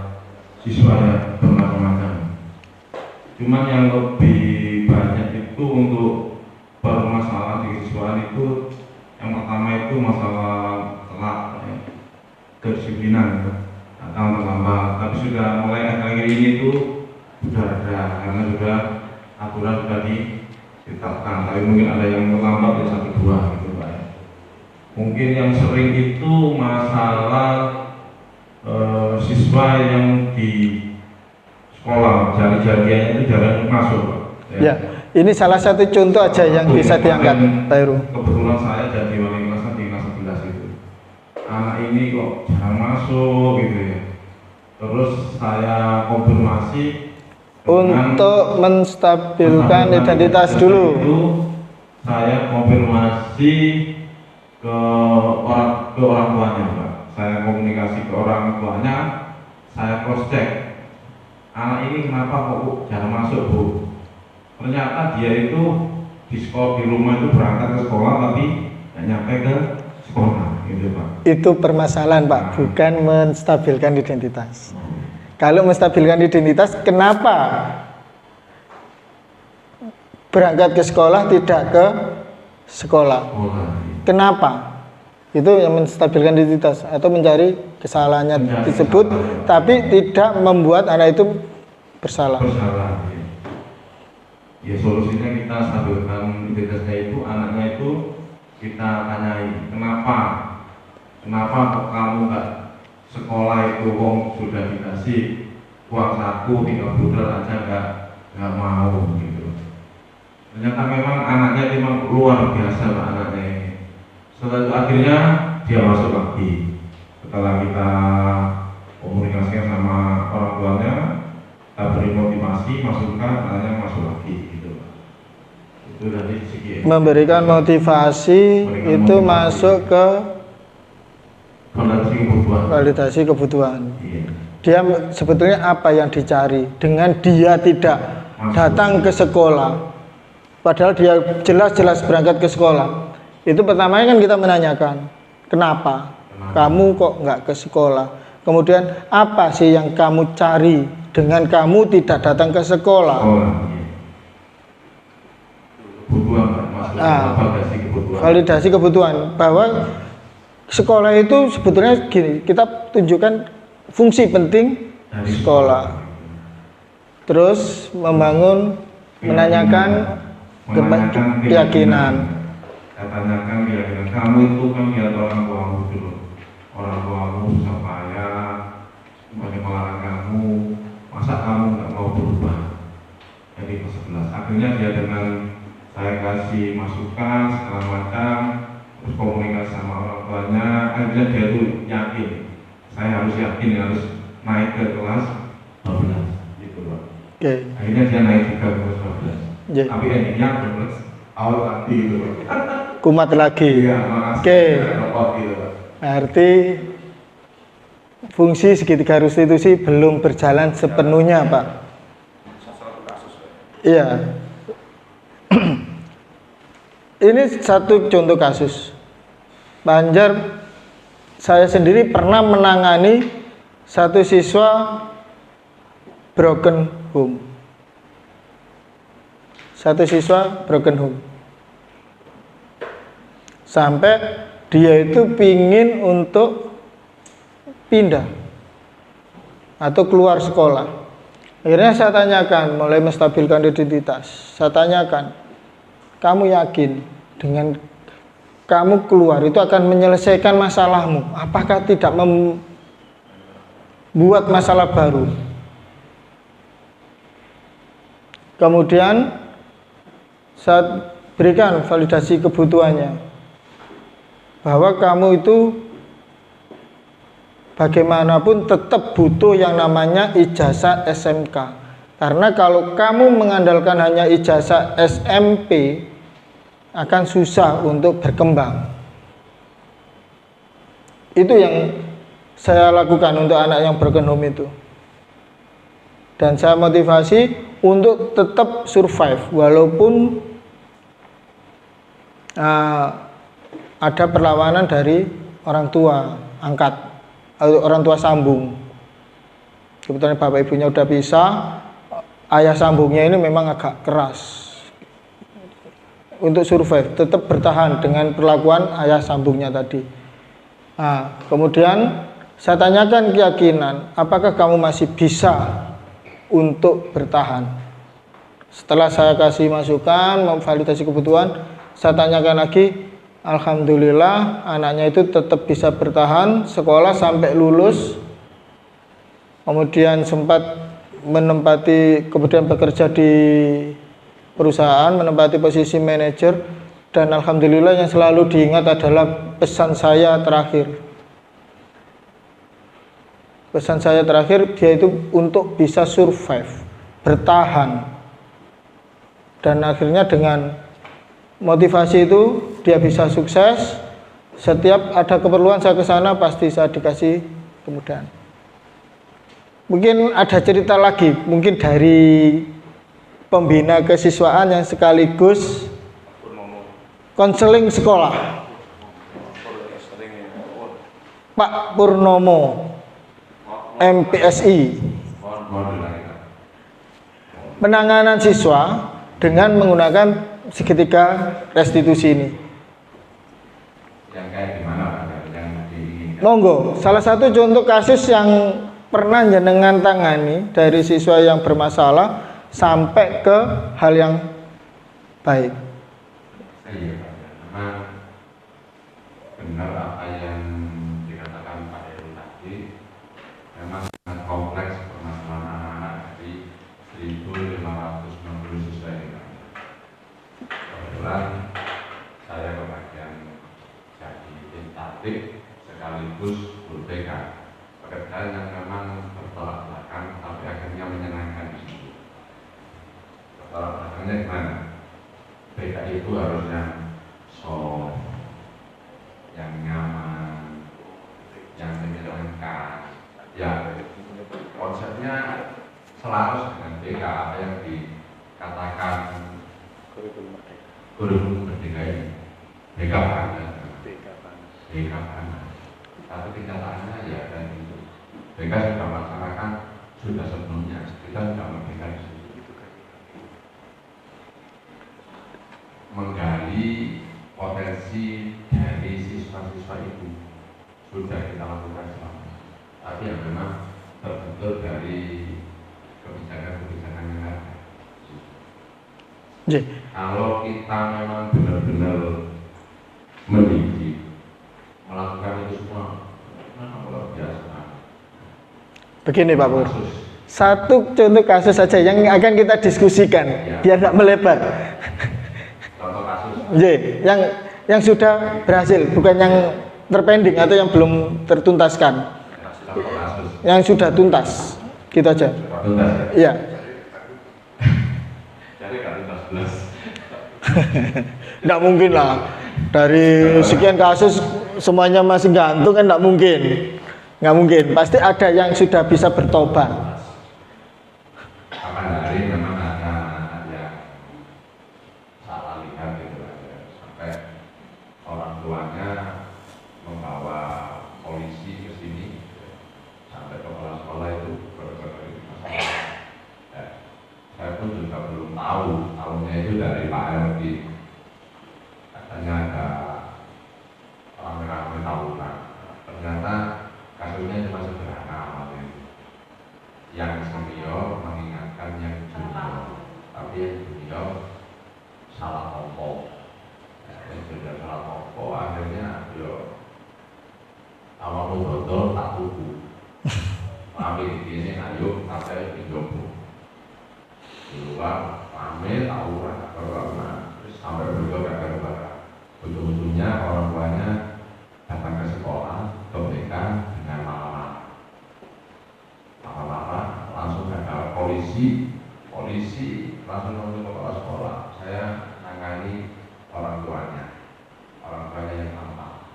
siswa ya, berbagai macam. Cuman yang lebih banyak itu untuk permasalahan di kesiswaan itu, yang pertama itu masalah telat ya, kedisiplinan ya, datang terlambat. Tapi sudah mulai akhir-akhir ini itu sudah ada, karena sudah aturan sudah ditetapkan. Tapi mungkin ada yang terlambat ya 1-2 gitu Pak ya. Mungkin yang sering itu masalah siswa yang di sekolah jari-jariannya itu jarang masuk Pak. Ya, ini salah satu contoh aja yang bisa diangkat Pak Heru. Kebetulan saya jadi wali kelasnya di kelas 11 itu. Anak ini kok jarang masuk gitu ya. Terus saya konfirmasi Untuk menstabilkan identitas dulu. itu, saya konfirmasi ke orang tuanya Pak. Saya komunikasi ke orang tuanya, saya cross check. Anak ini kenapa kok Bu jarang masuk Bu? Ternyata dia itu di sekolah, di rumah itu berangkat ke sekolah tapi nggak nyampe ke sekolah gitu Pak. Itu permasalahan Pak, bukan menstabilkan identitas. Kalau menstabilkan identitas, kenapa berangkat ke sekolah tidak ke sekolah? Kenapa? Itu yang menstabilkan identitas atau mencari kesalahannya disebut, tapi tidak membuat anak itu bersalah. Bersalah. Ya solusinya kita stabilkan identitasnya itu, anaknya itu kita tanyai kenapa kok kamu nggak sekolah itu wong sudah dikasih uang saku 3 bulan aja nggak mau gitu. Ternyata memang anaknya memang luar biasa Pak anaknya ini. Setelah itu akhirnya dia masuk lagi. Setelah kita komunikasikan sama orang tuanya, kita beri motivasi, masukkan anaknya masuk lagi gitu Pak. Itu dari segi Memberikan motivasi itu masuk ke validasi kebutuhan. Dia sebetulnya apa yang dicari dengan dia tidak datang ke sekolah, padahal dia jelas-jelas berangkat ke sekolah. Itu pertamanya kan kita menanyakan, kenapa kamu kok nggak ke sekolah? Kemudian apa sih yang kamu cari dengan kamu tidak datang ke sekolah? Validasi kebutuhan, bahwa sekolah itu sebetulnya gini, kita tunjukkan fungsi penting sekolah. Terus membangun, menanyakan keyakinan. Tanyakan keyakinan kamu itu kan lihat orang tuamu dulu. Orang tuamu susah payah, banyak melarang kamu, masa kamu nggak mau berubah? Jadi kelas 11. Akhirnya dia dengan saya kasih masukan segala macam, terus komunikasi sama orang tuanya, akhirnya dia tuh yakin, saya harus yakin harus naik ke kelas 12 gitu Pak. Akhirnya dia naik juga ke kelas 12. Tapi endingnya ke kelas awal lagi gitu Pak. Kumat lagi. Iya, gitu, arti fungsi segitiga restitusi belum berjalan sepenuhnya Pak. Iya. Ini satu contoh kasus. Banjar, saya sendiri pernah menangani satu siswa broken home. Satu siswa broken home. Sampai dia itu pingin untuk pindah atau keluar sekolah. Akhirnya saya tanyakan, mulai menstabilkan identitas. Saya tanyakan, kamu yakin dengan kamu keluar itu akan menyelesaikan masalahmu? Apakah tidak membuat masalah baru? Kemudian saya berikan validasi kebutuhannya, bahwa kamu itu bagaimanapun tetap butuh yang namanya ijazah SMK. Karena kalau kamu mengandalkan hanya ijazah SMP, akan susah untuk berkembang. Itu yang saya lakukan untuk anak yang broken home itu. Dan saya motivasi untuk tetap survive walaupun ada perlawanan dari orang tua angkat atau orang tua sambung. Kebetulan bapak ibunya udah pisah, ayah sambungnya ini memang agak keras. Untuk survive, tetap bertahan dengan perlakuan ayah sambungnya tadi. Nah, kemudian saya tanyakan keyakinan, apakah kamu masih bisa untuk bertahan? Setelah saya kasih masukan, memvalidasi kebutuhan, saya tanyakan lagi, alhamdulillah anaknya itu tetap bisa bertahan sekolah sampai lulus. Kemudian sempat menempati, kemudian bekerja di perusahaan, menempati posisi manajer, dan alhamdulillah yang selalu diingat adalah pesan saya terakhir. Pesan saya terakhir, dia itu untuk bisa survive, bertahan. Dan akhirnya dengan motivasi itu dia bisa sukses. Setiap ada keperluan saya ke sana pasti saya dikasih kemudahan. Mungkin ada cerita lagi, mungkin dari pembina kesiswaan yang sekaligus konseling sekolah, Pak Purnomo, MPSI. Penanganan siswa dengan menggunakan segitiga restitusi ini. Yang kayak gimana Pak? Yang diinginkan? Monggo, salah satu contoh kasus yang pernah jenengan tangani dari siswa yang bermasalah sampai ke hal yang baik. Iya Pak, memang benar apa yang dikatakan Pak Heru tadi. Memang sangat kompleks permasalahan anak-anak dari 1.560 siswa ini. Kebetulan saya kebagian jadi instantif sekaligus guru BK. Pekerjaan yang memang bertolak belakang tapi akhirnya menyenangkan di situ. Bertolak belakangnya gimana? BK itu harusnya soft, yang nyaman, yang menyenangkan. Ya, konsepnya selaras dengan BK apa yang dikatakan kurikulum merdeka ini. BK banget. BK banget. Tapi kenyataannya ya dan itu. BK sudah melaksanakan sudah sebelumnya. Kita sudah merdeka di situ. Menggali potensi dari siswa-siswa itu sudah kita lakukan selama. Tapi yang memang terbentuk dari kebijakan-kebijakan yang ada. Kalau kita memang benar-benar mendidik, melakukan itu semua, memang luar biasa. Begini Pak Pur, satu contoh kasus saja yang akan kita diskusikan, ya, biar tidak melebar. Contoh kasus. Yang sudah berhasil, bukan yang terpending atau yang belum tertuntaskan. Yang sudah tuntas, gitu aja. Tuntas ya? Iya. Jadi nggak tuntas belas. Nggak mungkin lah. Dari sekian kasus semuanya masih gantung kan nggak mungkin. Nggak mungkin. Pasti ada yang sudah bisa bertobat. Kapan hari memang ada yang salah lihat gitu aja. tahunya itu dari Pak LD. Katanya ada rame-rame tahunan. Ternyata kasusnya cuma sederhana awalnya. Yang senior mengingatkan yang junior, tapi yang junior salah ngomong. Yang junior salah ngomong, akhirnya yo awalnya dodol tak tuku. Ambil di sini ayo sampai di jopo. Di luar ambil tawuran karena terus sampai berdua gara-gara ujung-ujungnya orang tuanya datang ke sekolah ke BK dengan marah-marah langsung ada polisi langsung menuju ke kepala sekolah. Saya nangani orang tuanya yang lama.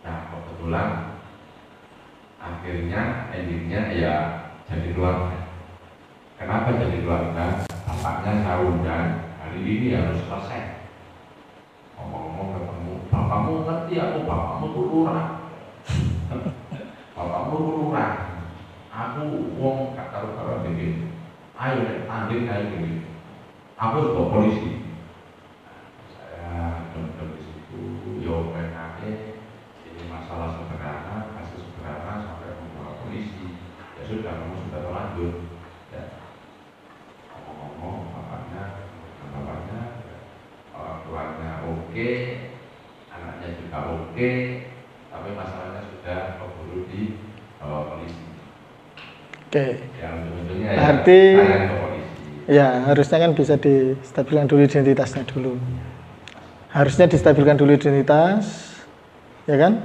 Nah kebetulan akhirnya endingnya ya jadi keluarga. Kenapa jadi keluarga? Bapaknya saya undang, hari ini harus selesai. Ngomong-ngomong ketemu, bapakmu ngerti aku, bapakmu tuh lurah. Bapakmu tuh lurah. Aku wong gak tahu begini. Ayo tanding ayo begini. Aku harus polisi. Saya duduk di situ, yo pengen ini masalah sederhana, kasus sederhana sampai membawa polisi. Ya sudah, kamu sudah terlanjur. Ya. Ngomong bapaknya, orang tuanya oke, anaknya juga oke, tapi masalahnya sudah keburu di polisi. Oke. Yang ujung-ujungnya Berarti ya ke polisi. ya harusnya kan bisa distabilkan dulu identitasnya dulu. Harusnya distabilkan dulu identitas, ya kan?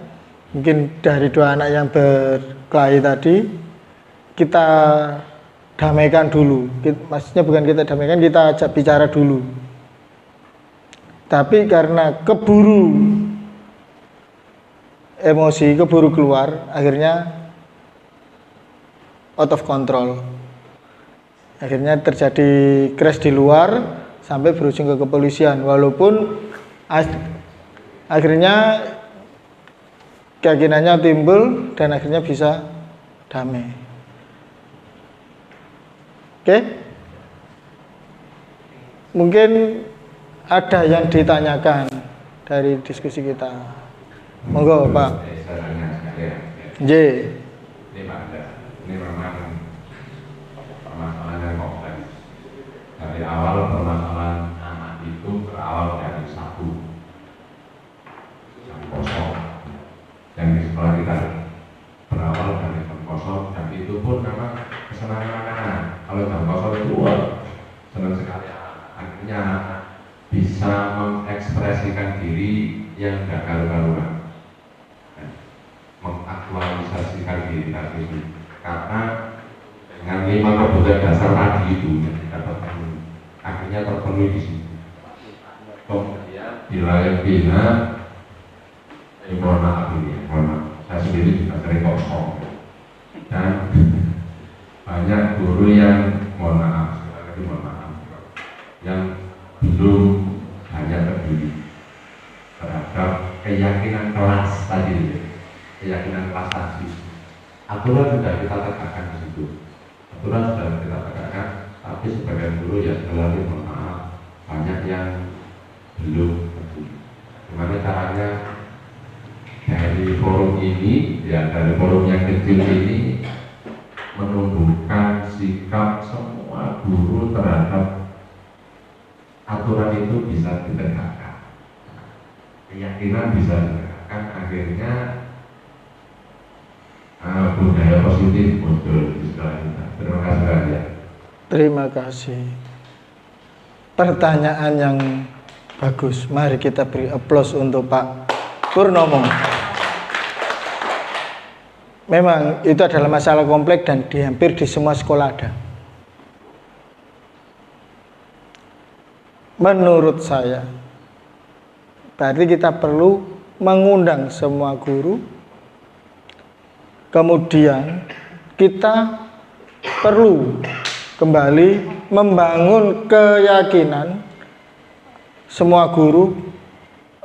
Mungkin dari dua anak yang berkelahi tadi kita damaikan dulu. Maksudnya bukan kita damaikan, kita ajak bicara dulu. Tapi karena keburu emosi, keburu keluar, akhirnya out of control. Akhirnya terjadi crash di luar sampai berujung ke kepolisian. Walaupun akhirnya keyakinannya timbul dan akhirnya bisa damai. Oke? Mungkin ada yang ditanyakan dari diskusi kita. Monggo, Pak. J. Ini Pak, ini memang permasalahan yang kompleks. Dari awal permasalahan anak itu berawal dari satu jam kosong yang di sekolah kita berawal dari jam kosong, dan itu pun memang kesenangan anak-anak. Kalau jam kosong itu senang sekali, akhirnya bisa mengekspresikan diri yang tidak karu-karuan, mengaktualisasikan diri tadi, karena dengan 5 kebutuhan dasar tadi itu yang didapatkan akhirnya terpenuhi di situ. Kemudian di lain pihak, mohon maaf ini, saya sendiri juga sering kosong dan banyak guru yang mohon maaf, yang belum banyak peduli terhadap keyakinan kelas tadi, keyakinan kelas tadi. Aturan sudah kita tegakkan di situ, aturan sudah kita tegakkan, tapi sebagian guru ya sekali lagi mohon maaf, banyak yang belum peduli. Gimana caranya dari forum ini, ya dari forum yang kecil ini, menumbuhkan sikap semua guru terhadap aturan itu bisa ditegakkan, keyakinan bisa ditegakkan, akhirnya budaya positif muncul di sekolah kita. Terima kasih banyak. Terima kasih. Pertanyaan yang bagus. Mari kita beri aplaus untuk Pak Purnomo. Memang itu adalah masalah kompleks dan hampir di semua sekolah ada. Menurut saya, berarti kita perlu mengundang semua guru. Kemudian kita perlu kembali membangun keyakinan semua guru,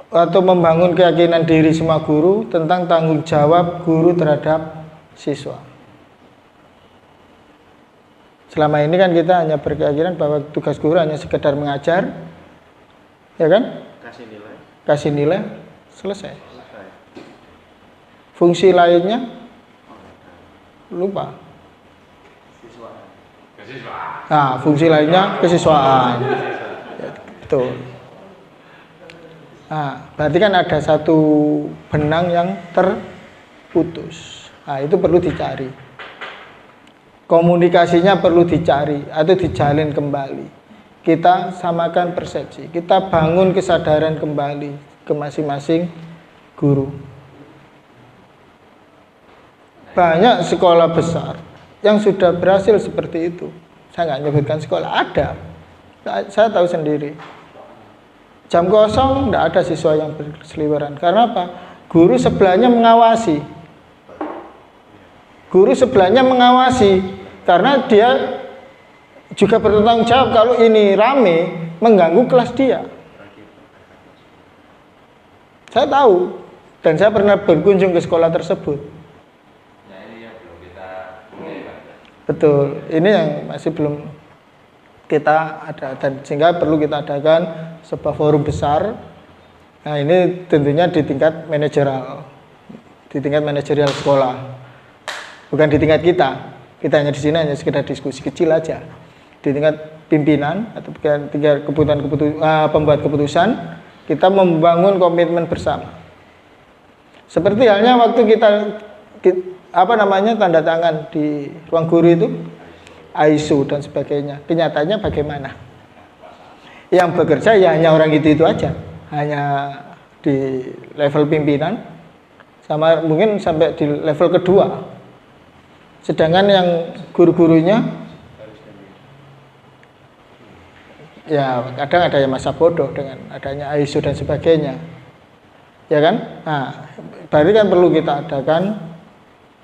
atau membangun keyakinan diri semua guru tentang tanggung jawab guru terhadap siswa. Selama ini kan kita hanya berkeyakinan bahwa tugas guru hanya sekedar mengajar, ya kan? Kasih nilai, selesai. Fungsi lainnya lupa. Nah, fungsi lainnya kesiswaan. Ya, betul. Nah, berarti kan ada satu benang yang terputus. Nah, itu perlu dicari. Komunikasinya perlu dicari atau dijalin kembali. Kita samakan persepsi, kita bangun kesadaran kembali ke masing-masing guru. Banyak sekolah besar yang sudah berhasil seperti itu. Saya nggak menyebutkan sekolah, ada. Saya tahu sendiri. Jam kosong tidak ada siswa yang berseliweran. Karena apa? Guru sebelahnya mengawasi. Guru sebelahnya mengawasi karena dia juga bertanggung jawab kalau ini rame mengganggu kelas dia. Saya tahu dan saya pernah berkunjung ke sekolah tersebut. Ya ini yang belum kita Betul, ini yang masih belum kita ada dan sehingga perlu kita adakan sebuah forum besar. Nah, ini tentunya di tingkat manajerial sekolah. Bukan di tingkat kita hanya di sini hanya sekedar diskusi kecil aja. Di tingkat pimpinan atau tingkat pembuat keputusan, kita membangun komitmen bersama. Seperti halnya waktu kita tanda tangan di ruang guru itu, ISO dan sebagainya. Kenyataannya bagaimana? Yang bekerja ya hanya orang itu aja, hanya di level pimpinan, sama mungkin sampai di level kedua. Sedangkan yang guru-gurunya ya kadang ada yang masa bodoh dengan adanya ISO dan sebagainya, ya kan? Nah, berarti kan perlu kita adakan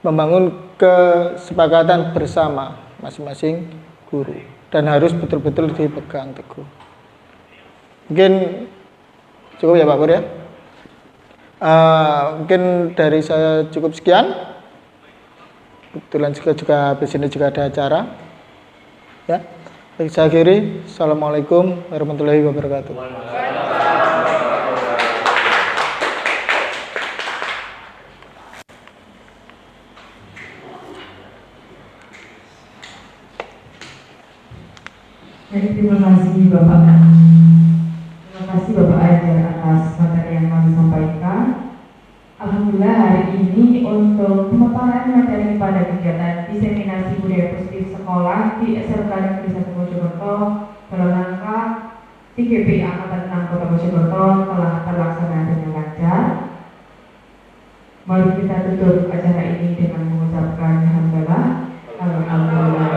membangun kesepakatan bersama masing-masing guru dan harus betul-betul dipegang teguh. Mungkin cukup ya Pak Pur ya. Mungkin dari saya cukup sekian. Kebetulan juga di sini juga ada acara. Ya. Baik, saya akhiri. Assalamualaikum warahmatullahi wabarakatuh. Jadi terima kasih Bapak. Terima kasih Bapak Ajar atas materi yang kami sampaikan. Alhamdulillah hari ini untuk pemaparan materi pada kegiatan diseminasi budaya positif sekolah di SMK Negeri 1 Mojokerto dalam rangka TGP Angkatan 6 Kota Mojokerto telah terlaksana dengan lancar. Mari kita tutup acara ini dengan mengucapkan hamdalah. Alhamdulillah.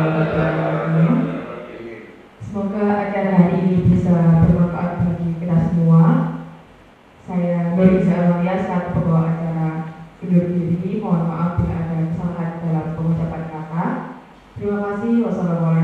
Semoga acara hari ini bisa bermanfaat bagi kita semua. Saya Nur Iza Amalia selaku pembawa acara undur diri. Mohon maaf bila ada kesalahan dalam pengucapan kata. Terima kasih. Wassalamualaikum.